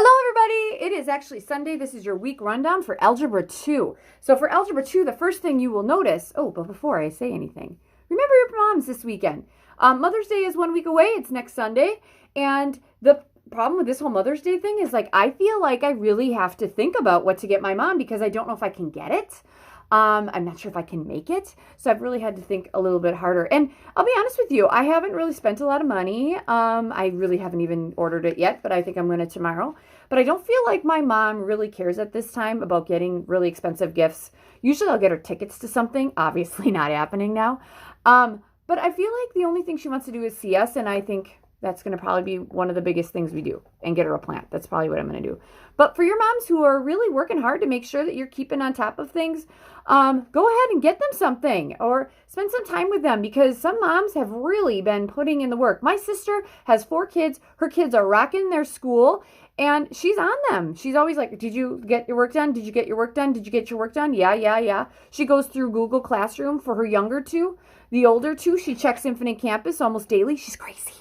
Hello, everybody. It is actually Sunday. This is your week rundown for Algebra 2. So for Algebra 2, the first thing you will notice, but before I say anything, remember your moms this weekend. Mother's Day is 1 week away. It's next Sunday. And the problem with this whole Mother's Day thing is I feel like I really have to think about what to get my mom because I don't know if I can get it. I'm not sure if I can make it. So I've really had to think a little bit harder. And I'll be honest with you, I haven't really spent a lot of money. I really haven't even ordered it yet, but I think I'm going to tomorrow. But I don't feel like my mom really cares at this time about getting really expensive gifts. Usually I'll get her tickets to something. Obviously not happening now. But I feel like the only thing she wants to do is see us, and I think that's going to probably be one of the biggest things we do, and get her a plant. That's probably what I'm going to do. But for your moms who are really working hard to make sure that you're keeping on top of things, go ahead and get them something or spend some time with them because some moms have really been putting in the work. My sister has 4 kids. Her kids are rocking their school, and she's on them. She's always like, did you get your work done? Did you get your work done? Did you get your work done? Yeah. She goes through Google Classroom for her younger 2. The older 2, she checks Infinite Campus almost daily. She's crazy.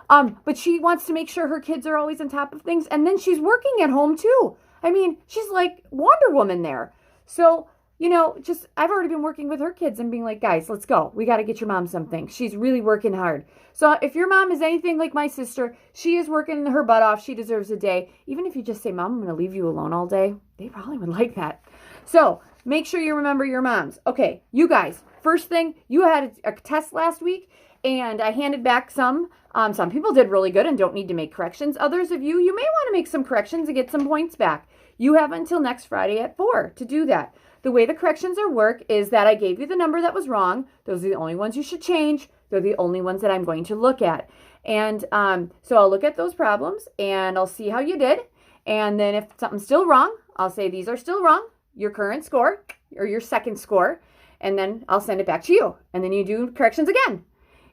But she wants to make sure her kids are always on top of things. And then she's working at home too. I mean, she's like Wonder Woman there. So, I've already been working with her kids and being like, guys, let's go. We got to get your mom something. She's really working hard. So if your mom is anything like my sister, she is working her butt off. She deserves a day. Even if you just say, Mom, I'm going to leave you alone all day, they probably would like that. So make sure you remember your moms. Okay, you guys, first thing, you had a test last week and I handed back some. Some people did really good and don't need to make corrections. Others of you may want to make some corrections and get some points back. You have until next Friday at 4 to do that. The way the corrections are work is that I gave you the number that was wrong. Those are the only ones you should change. They're the only ones that I'm going to look at. And so I'll look at those problems and I'll see how you did. And then if something's still wrong, I'll say these are still wrong, your current score or your second score. And then I'll send it back to you. And then you do corrections again.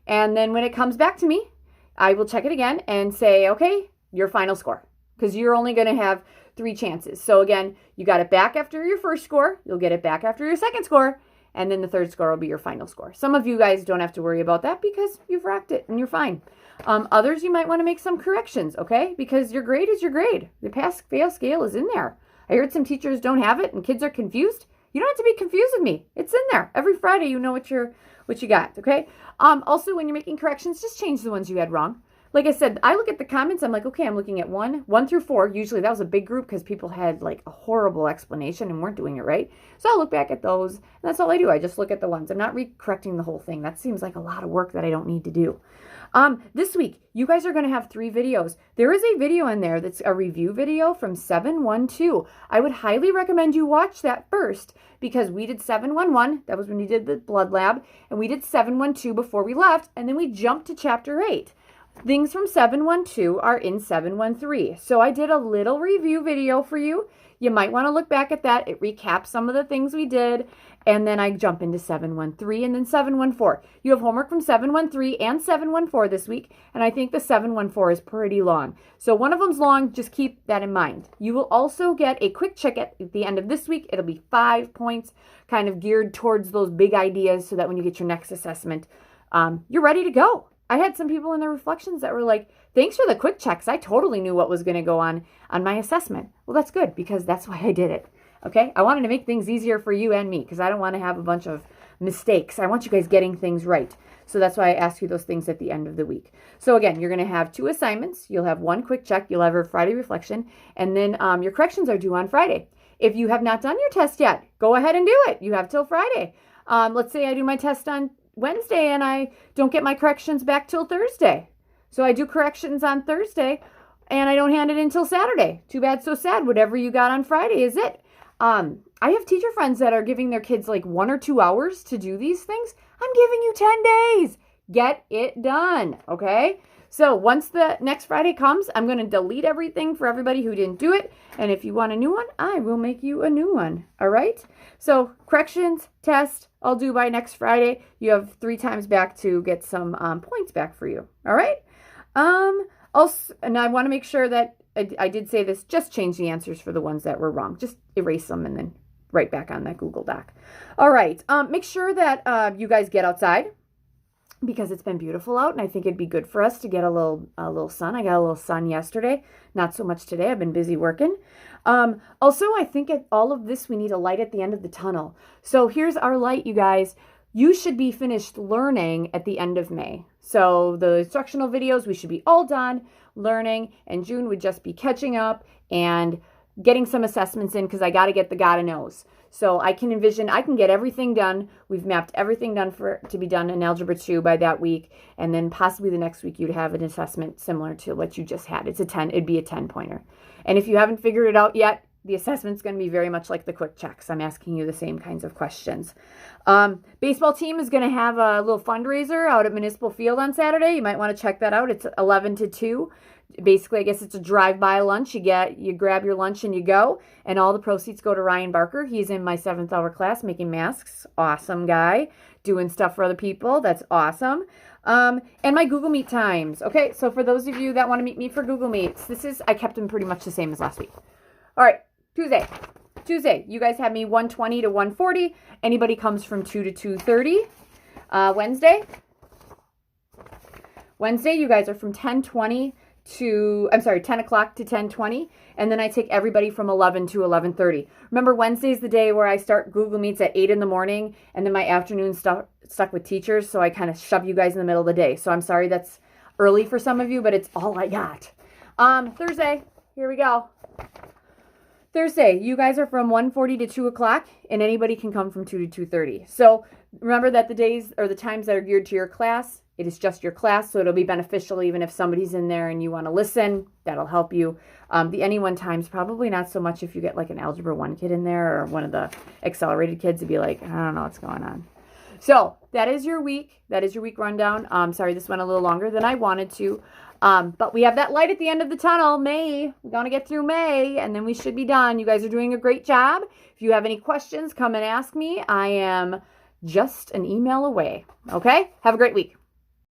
And then when it comes back to me, I will check it again and say, okay, your final score. Because you're only going to have 3 chances. So again, you got it back after your first score. You'll get it back after your second score. And then the third score will be your final score. Some of you guys don't have to worry about that because you've rocked it and you're fine. Others, you might want to make some corrections, okay? Because your grade is your grade. The pass-fail scale is in there. I heard some teachers don't have it and kids are confused. You don't have to be confused with me. It's in there. Every Friday you know what you got, okay? Also, when you're making corrections, just change the ones you had wrong. Like I said, I look at the comments. I'm like, okay, I'm looking at 1 through 4. Usually that was a big group because people had like a horrible explanation and weren't doing it right. So I'll look back at those. And that's all I do. I just look at the ones. I'm not correcting the whole thing. That seems like a lot of work that I don't need to do. This week, you guys are going to have 3 videos. There is a video in there that's a review video from 712. I would highly recommend you watch that first because we did 711. That was when we did the blood lab. And we did 712 before we left. And then we jumped to chapter 8. Things from 712 are in 713. So I did a little review video for you. You might want to look back at that. It recaps some of the things we did. And then I jump into 713 and then 714. You have homework from 713 and 714 this week. And I think the 714 is pretty long. So one of them's long. Just keep that in mind. You will also get a quick check at the end of this week. It'll be 5 points kind of geared towards those big ideas so that when you get your next assessment, you're ready to go. I had some people in the reflections that were like, thanks for the quick checks. I totally knew what was going to go on my assessment. Well, that's good because that's why I did it. Okay. I wanted to make things easier for you and me because I don't want to have a bunch of mistakes. I want you guys getting things right. So that's why I asked you those things at the end of the week. So again, you're going to have 2 assignments. You'll have 1 quick check. You'll have a Friday reflection. And then your corrections are due on Friday. If you have not done your test yet, go ahead and do it. You have till Friday. Let's say I do my test on Wednesday and I don't get my corrections back till Thursday. So I do corrections on Thursday and I don't hand it until Saturday. Too bad, so sad. Whatever you got on Friday is it. I have teacher friends that are giving their kids like 1 or 2 hours to do these things. I'm giving you 10 days. Get it done. Okay. So once the next Friday comes, I'm going to delete everything for everybody who didn't do it. And if you want a new one, I will make you a new one. All right. So corrections, test, I'll do by next Friday. You have 3 times back to get some points back for you. All right. Also, and I want to make sure that I did say this, just change the answers for the ones that were wrong. Just erase them and then write back on that Google Doc. All right. Make sure that you guys get outside. because it's been beautiful out, and I think it'd be good for us to get a little sun. I got a little sun yesterday, not so much today. I've been busy working. Also, I think at all of this, we need a light at the end of the tunnel. So here's our light, you guys. You should be finished learning at the end of May. So the instructional videos, we should be all done learning, and June would just be catching up and getting some assessments in, because I got to get the gotta knows. So I can envision, I can get everything done. We've mapped everything done to be done in Algebra 2 by that week. And then possibly the next week you'd have an assessment similar to what you just had. It'd be a 10-pointer. And if you haven't figured it out yet, the assessment's going to be very much like the quick checks. I'm asking you the same kinds of questions. Baseball team is going to have a little fundraiser out at Municipal Field on Saturday. You might want to check that out. It's 11 to 2. Basically, I guess it's a drive-by lunch. You grab your lunch and you go, and all the proceeds go to Ryan Barker. He's in my 7th hour class making masks. Awesome guy. Doing stuff for other people. That's awesome. And my Google Meet times. Okay, so for those of you that want to meet me for Google Meets, I kept them pretty much the same as last week. All right, Tuesday, you guys have me 1:20 to 1:40. Anybody comes from 2 to 2:30. Wednesday, you guys are from 10:20 to 10 o'clock to 10:20, and then I take everybody from 11 to 11:30. Remember, Wednesday's the day where I start Google Meets at 8 in the morning, and then my afternoon stuck with teachers, so I kind of shove you guys in the middle of the day. So I'm sorry that's early for some of you, but it's all I got. Thursday, here we go. Thursday, you guys are from 1:40 to 2 o'clock, and anybody can come from 2 to 2:30. So remember that the days or the times that are geared to your class, it is just your class, so it'll be beneficial even if somebody's in there and you want to listen. That'll help you. The anyone times, probably not so much if you get like an Algebra 1 kid in there or one of the accelerated kids to be like, I don't know what's going on. So that is your week. That is your week rundown. Sorry, this went a little longer than I wanted to. But we have that light at the end of the tunnel, May. We're going to get through May, and then we should be done. You guys are doing a great job. If you have any questions, come and ask me. I am just an email away. Okay? Have a great week.